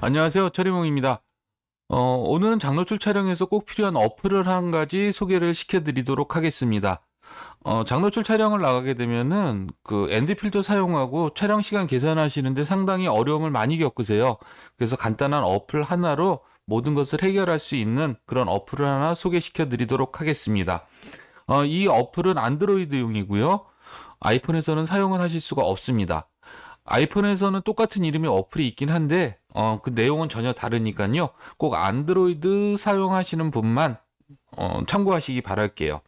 안녕하세요. 철이몽입니다. 오늘은 장노출 촬영에서 꼭 필요한 어플을 한 가지 소개를 시켜드리도록 하겠습니다. 장노출 촬영을 나가게 되면은 그 ND 필터 사용하고 촬영 시간 계산하시는데 상당히 어려움을 많이 겪으세요. 그래서 간단한 어플 하나로 모든 것을 해결할 수 있는 그런 어플을 하나 소개시켜드리도록 하겠습니다. 이 어플은 안드로이드용이고요. 아이폰에서는 사용을 하실 수가 없습니다. 아이폰에서는 똑같은 이름의 어플이 있긴 한데 그 내용은 전혀 다르니까요. 꼭 안드로이드 사용하시는 분만 참고하시기 바랄게요.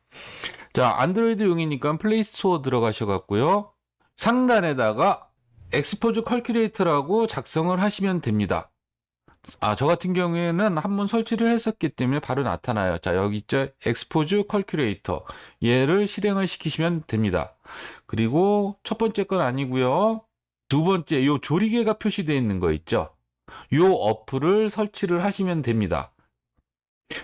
자, 안드로이드용이니까 플레이스토어 들어가셔갖고요. 상단에다가 엑스포즈 컬큘레이터라고 작성을 하시면 됩니다. 저 같은 경우에는 한번 설치를 했었기 때문에 바로 나타나요. 자, 여기 있죠. 엑스포즈 컬큘레이터. 얘를 실행을 시키시면 됩니다. 그리고 첫 번째 건 아니고요. 두 번째, 요 조리개가 표시되어 있는 거 있죠. 요 어플을 설치를 하시면 됩니다.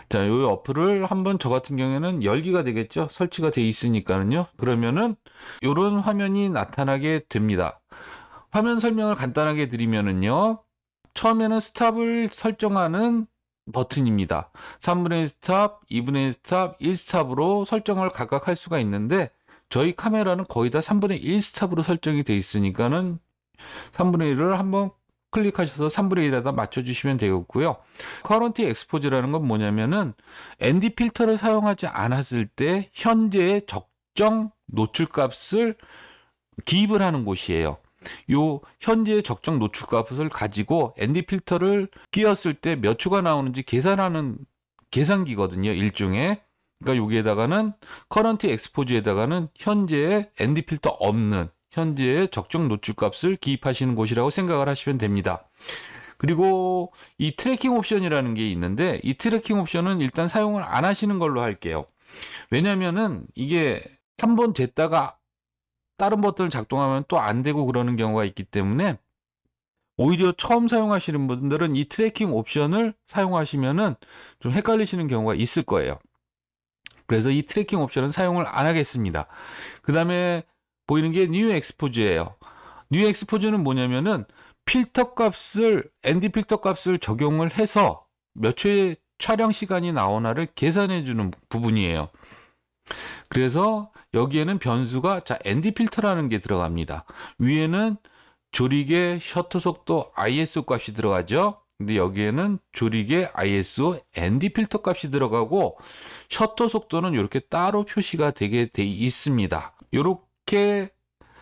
자, 요 어플을 한번 저 같은 경우에는 열기가 되겠죠. 설치가 돼 있으니까는요. 그러면은 요런 화면이 나타나게 됩니다. 화면 설명을 간단하게 드리면은요. 처음에는 스탑을 설정하는 버튼입니다. 3분의 1 스탑, 2분의 1 스탑, 1 스탑으로 설정을 각각 할 수가 있는데 저희 카메라는 거의 다 3분의 1 스탑으로 설정이 되어 있으니까는 3분의 1을 한번 클릭하셔서 3분의 1에다 맞춰주시면 되겠고요. 커런트 엑스포즈라는 건 뭐냐면은 ND 필터를 사용하지 않았을 때 현재의 적정 노출값을 기입을 하는 곳이에요. 요 현재의 적정 노출값을 가지고 ND 필터를 끼웠을 때 몇 초가 나오는지 계산하는 계산기거든요. 일종의. 그러니까 여기에다가는 커런트 엑스포즈에다가는 현재의 ND 필터 없는 현재의 적정 노출값을 기입하시는 곳이라고 생각을 하시면 됩니다. 그리고 이 트래킹 옵션이라는 게 있는데 이 트래킹 옵션은 일단 사용을 안 하시는 걸로 할게요. 왜냐면은 이게 한번 됐다가 다른 버튼을 작동하면 또 안 되고 그러는 경우가 있기 때문에 오히려 처음 사용하시는 분들은 이 트래킹 옵션을 사용하시면은 좀 헷갈리시는 경우가 있을 거예요. 그래서 이 트래킹 옵션은 사용을 안 하겠습니다. 그 다음에 보이는 게 뉴 엑스포즈예요. 뉴 엑스포즈는 뭐냐면은 필터 값을 ND 필터 값을 적용을 해서 몇 초의 촬영 시간이 나오나를 계산해 주는 부분이에요. 그래서 여기에는 변수가 ND 필터라는 게 들어갑니다. 위에는 조리개 셔터 속도 ISO 값이 들어가죠. 근데 여기에는 조리개 ISO ND 필터 값이 들어가고 셔터 속도는 이렇게 따로 표시가 되게 돼 있습니다. 이렇게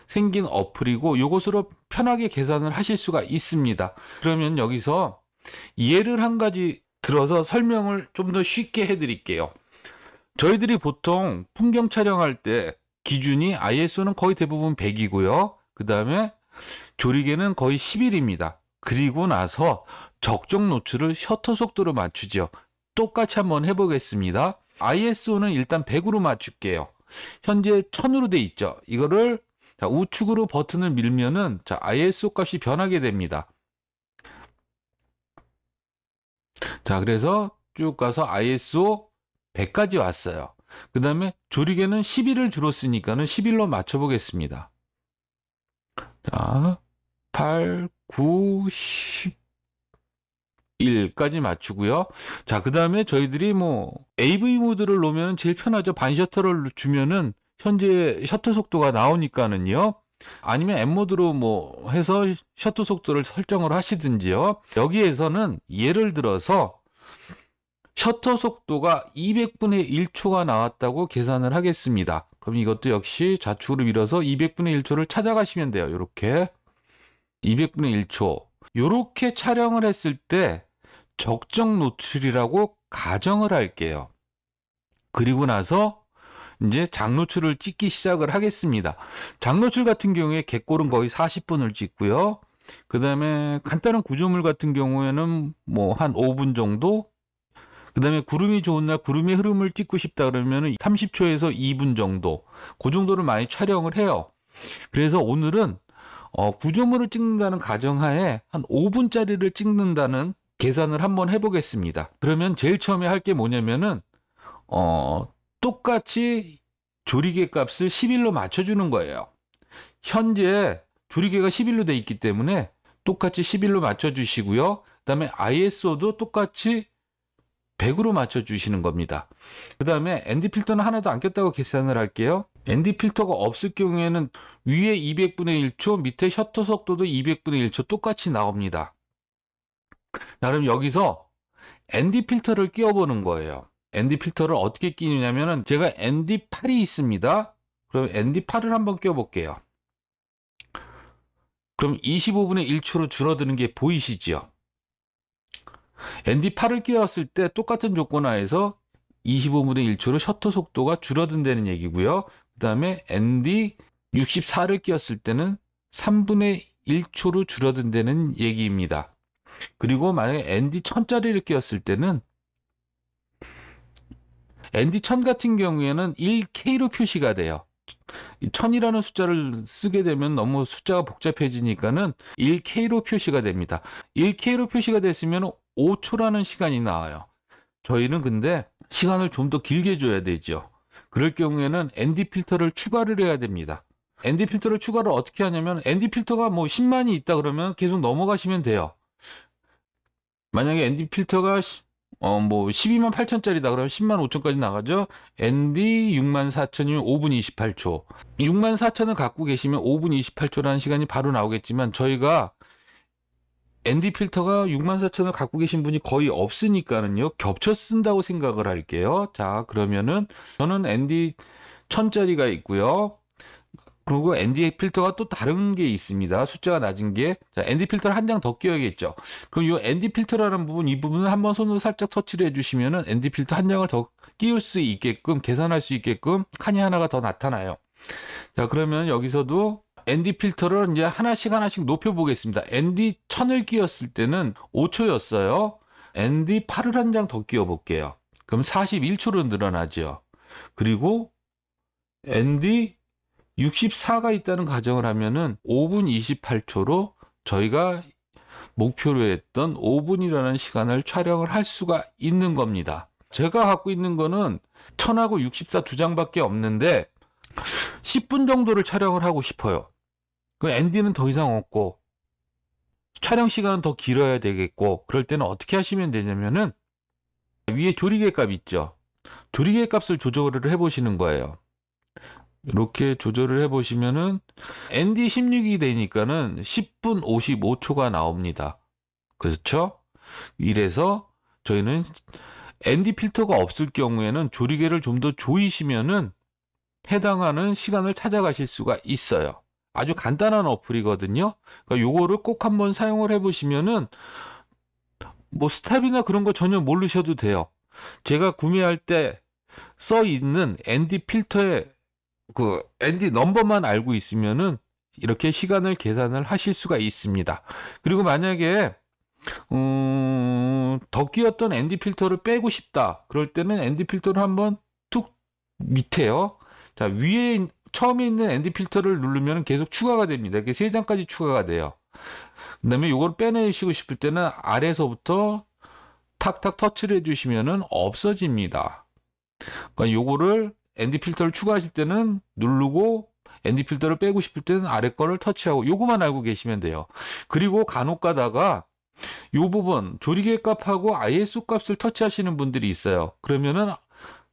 생긴 어플이고 이것으로 편하게 계산을 하실 수가 있습니다. 그러면 여기서 예를 한 가지 들어서 설명을 좀 더 쉽게 해드릴게요. 저희들이 보통 풍경 촬영할 때 기준이 ISO는 거의 대부분 100이고요. 그 다음에 조리개는 거의 11입니다. 그리고 나서 적정 노출을 셔터 속도로 맞추죠. 똑같이 한번 해보겠습니다. ISO는 일단 100으로 맞출게요. 현재 1000으로 돼 있죠. 이거를 우측으로 버튼을 밀면은 ISO 값이 변하게 됩니다. 자, 그래서 쭉 가서 ISO 100까지 왔어요. 그 다음에 조리개는 11을 주로 쓰니까는 11로 맞춰 보겠습니다. 자, 8, 9, 11까지 맞추고요. 자, 그 다음에 저희들이 뭐 AV 모드를 놓으면 제일 편하죠. 반셔터를 주면은 현재 셔터 속도가 나오니까는요. 아니면 M 모드로 뭐 해서 셔터 속도를 설정을 하시든지요. 여기에서는 예를 들어서 셔터 속도가 200분의 1초가 나왔다고 계산을 하겠습니다. 그럼 이것도 역시 좌측으로 밀어서 200분의 1초를 찾아가시면 돼요. 이렇게 200분의 1초 이렇게 촬영을 했을 때 적정 노출이라고 가정을 할게요. 그리고 나서 이제 장노출을 찍기 시작을 하겠습니다. 장노출 같은 경우에 갯골은 거의 40분을 찍고요. 그 다음에 간단한 구조물 같은 경우에는 뭐 한 5분 정도. 그 다음에 구름이 좋은 날 구름의 흐름을 찍고 싶다 그러면 30초에서 2분 정도. 그 정도를 많이 촬영을 해요. 그래서 오늘은 구조물을 찍는다는 가정하에 한 5분짜리를 찍는다는 계산을 한번 해보겠습니다. 그러면 제일 처음에 할 게 뭐냐면은 똑같이 조리개 값을 11로 맞춰주는 거예요. 현재 조리개가 11로 돼 있기 때문에 똑같이 11로 맞춰주시고요. 그다음에 ISO도 똑같이 100으로 맞춰주시는 겁니다. 그 다음에 ND 필터는 하나도 안 꼈다고 계산을 할게요. ND 필터가 없을 경우에는 위에 200분의 1초, 밑에 셔터 속도도 200분의 1초 똑같이 나옵니다. 자, 그럼 여기서 ND 필터를 끼워보는 거예요. ND 필터를 어떻게 끼냐면은 제가 ND8이 있습니다. 그럼 ND8을 한번 껴볼게요. 그럼 25분의 1초로 줄어드는 게 보이시죠? ND8을 끼웠을 때 똑같은 조건 하에서 25분의 1초로 셔터 속도가 줄어든다는 얘기고요. 그 다음에 ND64를 끼웠을 때는 3분의 1초로 줄어든다는 얘기입니다. 그리고 만약에 ND1000짜리를 끼웠을 때는 ND1000 같은 경우에는 1K로 표시가 돼요. 1000이라는 숫자를 쓰게 되면 너무 숫자가 복잡해지니까는 1K로 표시가 됩니다. 1K로 표시가 됐으면 5초라는 시간이 나와요. 저희는 근데 시간을 좀 더 길게 줘야 되죠. 그럴 경우에는 ND 필터를 추가를 해야 됩니다. ND 필터를 추가를 어떻게 하냐면 ND 필터가 뭐 10만이 있다 그러면 계속 넘어가시면 돼요. 만약에 ND 필터가 뭐 12만 8천짜리다 그러면 10만 5천까지 나가죠. ND 6만 4천이면 5분 28초. 6만 4천을 갖고 계시면 5분 28초라는 시간이 바로 나오겠지만 저희가 ND 필터가 6만 4천을 갖고 계신 분이 거의 없으니까는요. 겹쳐 쓴다고 생각을 할게요. 자, 그러면은 저는 ND 1000짜리가 있고요. 그리고 ND 필터가 또 다른 게 있습니다. 숫자가 낮은 게. 자, ND 필터를 한 장 더 끼워야겠죠. 그럼 이 ND 필터라는 부분, 이 부분을 한번 손으로 살짝 터치를 해주시면은 ND 필터 한 장을 더 끼울 수 있게끔, 계산할 수 있게끔 칸이 하나가 더 나타나요. 자, 그러면 여기서도 ND 필터를 이제 하나씩 높여 보겠습니다. ND 1000을 끼웠을 때는 5초였어요. ND 8을 한 장 더 끼워 볼게요. 그럼 41초로 늘어나죠. 그리고 ND 64가 있다는 가정을 하면은 5분 28초로 저희가 목표로 했던 5분이라는 시간을 촬영을 할 수가 있는 겁니다. 제가 갖고 있는 거는 1000하고 64 두 장밖에 없는데 10분 정도를 촬영을 하고 싶어요. 그 ND는 더 이상 없고 촬영 시간은 더 길어야 되겠고, 그럴 때는 어떻게 하시면 되냐면은 위에 조리개 값 있죠. 조리개 값을 조절을 해 보시는 거예요. 이렇게 조절을 해 보시면은 ND16이 되니까는 10분 55초가 나옵니다. 그렇죠? 이래서 저희는 ND 필터가 없을 경우에는 조리개를 좀 더 조이시면은 해당하는 시간을 찾아가실 수가 있어요. 아주 간단한 어플이거든요. 그러니까 요거를 꼭 한번 사용을 해 보시면은 뭐 스탑이나 그런 거 전혀 모르셔도 돼요. 제가 구매할 때 써 있는 ND 필터의 그 ND 넘버만 알고 있으면은 이렇게 시간을 계산을 하실 수가 있습니다. 그리고 만약에 더 끼웠던 ND 필터를 빼고 싶다. 그럴 때는 ND 필터를 한번 툭 밑에요. 자, 위에 처음에 있는 ND 필터를 누르면 계속 추가가 됩니다. 이렇게 3장까지 추가가 돼요. 그 다음에 이걸 빼내시고 싶을 때는 아래서부터 탁탁 터치를 해주시면은 없어집니다. 그러니까 요거를 ND 필터를 추가하실 때는 누르고 ND 필터를 빼고 싶을 때는 아래 거를 터치하고 요거만 알고 계시면 돼요. 그리고 간혹 가다가 요 부분 조리개 값하고 ISO 값을 터치하시는 분들이 있어요. 그러면은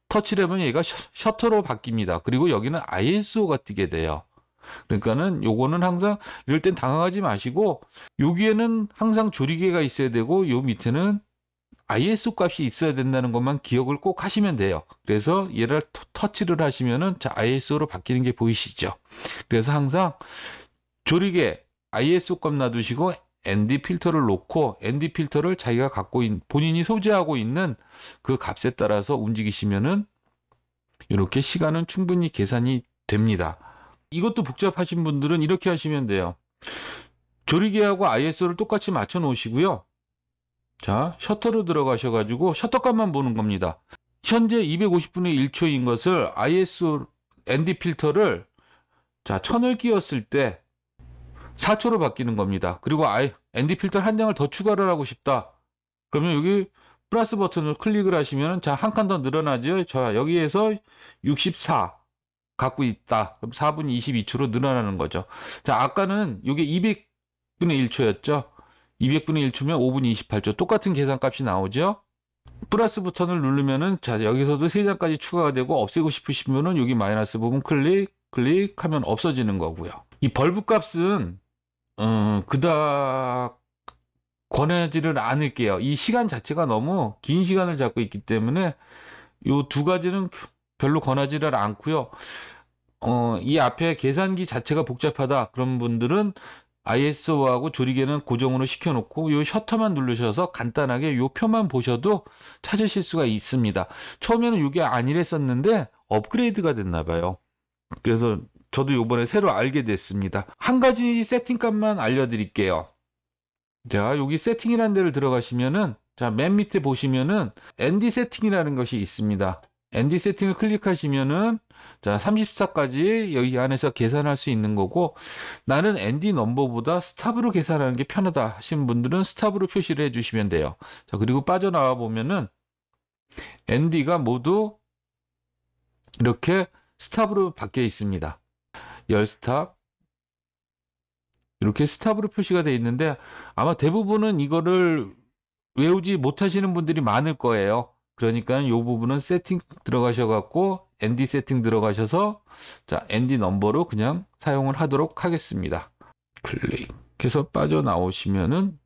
터치를 하면 얘가 셔터로 바뀝니다. 그리고 여기는 ISO가 뜨게 돼요. 그러니까는 요거는 항상 이럴 땐 당황하지 마시고 여기에는 항상 조리개가 있어야 되고 요 밑에는 ISO 값이 있어야 된다는 것만 기억을 꼭 하시면 돼요. 그래서 얘를 터치를 하시면은 자, ISO로 바뀌는 게 보이시죠? 그래서 항상 조리개 ISO 값 놔두시고 ND 필터를 놓고 ND 필터를 자기가 갖고 있는 본인이 소지하고 있는 그 값에 따라서 움직이시면은 이렇게 시간은 충분히 계산이 됩니다. 이것도 복잡하신 분들은 이렇게 하시면 돼요. 조리개하고 ISO를 똑같이 맞춰 놓으시고요. 자, 셔터로 들어가셔가지고 셔터 값만 보는 겁니다. 현재 250분의 1초인 것을 ISO ND 필터를 자 1000을 끼웠을 때 4초로 바뀌는 겁니다. 그리고 ND 필터 한 장을 더 추가를 하고 싶다. 그러면 여기 플러스 버튼을 클릭을 하시면 자, 한 칸 더 늘어나죠. 자, 여기에서 64 갖고 있다. 그럼 4분 22초로 늘어나는 거죠. 자, 아까는 이게 200분의 1초였죠. 200분의 1초면 5분 28초. 똑같은 계산값이 나오죠. 플러스 버튼을 누르면은 자 여기서도 3장까지 추가가 되고, 없애고 싶으시면은 여기 마이너스 부분 클릭하면 없어지는 거고요. 이 벌브 값은 그닥 권하지를 않을게요. 이 시간 자체가 너무 긴 시간을 잡고 있기 때문에 요 두 가지는 별로 권하지를 않고요. 이 앞에 계산기 자체가 복잡하다 그런 분들은 ISO하고 조리개는 고정으로 시켜놓고 요 셔터만 누르셔서 간단하게 요 표만 보셔도 찾으실 수가 있습니다. 처음에는 이게 아니랬었는데 업그레이드가 됐나 봐요. 그래서 저도 요번에 새로 알게 됐습니다. 한 가지 세팅값만 알려드릴게요. 자, 여기 세팅이라는 데를 들어가시면은, 자, 맨 밑에 보시면은 ND 세팅이라는 것이 있습니다. ND 세팅을 클릭하시면은, 자, 34까지 여기 안에서 계산할 수 있는 거고, 나는 ND 넘버보다 스탑으로 계산하는 게 편하다 하시는 분들은 스탑으로 표시를 해주시면 돼요. 자, 그리고 빠져나와 보면은 ND가 모두 이렇게 스탑으로 바뀌어 있습니다. 열 스탑, 이렇게 스탑으로 표시가 되어 있는데, 아마 대부분은 이거를 외우지 못하시는 분들이 많을 거예요. 그러니까 이 부분은 세팅 들어가셔갖고 ND 세팅 들어가셔서, 자, ND 넘버로 그냥 사용을 하도록 하겠습니다. 클릭해서 빠져나오시면은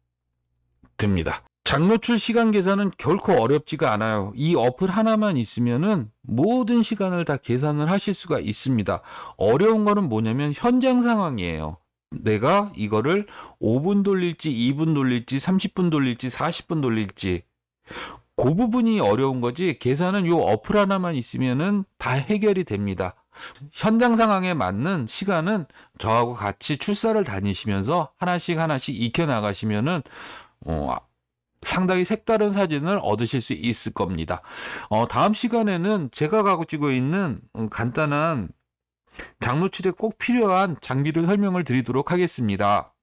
됩니다. 장노출 시간 계산은 결코 어렵지가 않아요. 이 어플 하나만 있으면은 모든 시간을 다 계산을 하실 수가 있습니다. 어려운 거는 뭐냐면 현장 상황이에요. 내가 이거를 5분 돌릴지 2분 돌릴지 30분 돌릴지 40분 돌릴지, 그 부분이 어려운 거지, 계산은 요 어플 하나만 있으면은 다 해결이 됩니다. 현장 상황에 맞는 시간은 저하고 같이 출사를 다니시면서 하나씩 익혀 나가시면은 상당히 색다른 사진을 얻으실 수 있을 겁니다. 다음 시간에는 제가 가지고 있는 간단한 장노출에 꼭 필요한 장비를 설명을 드리도록 하겠습니다.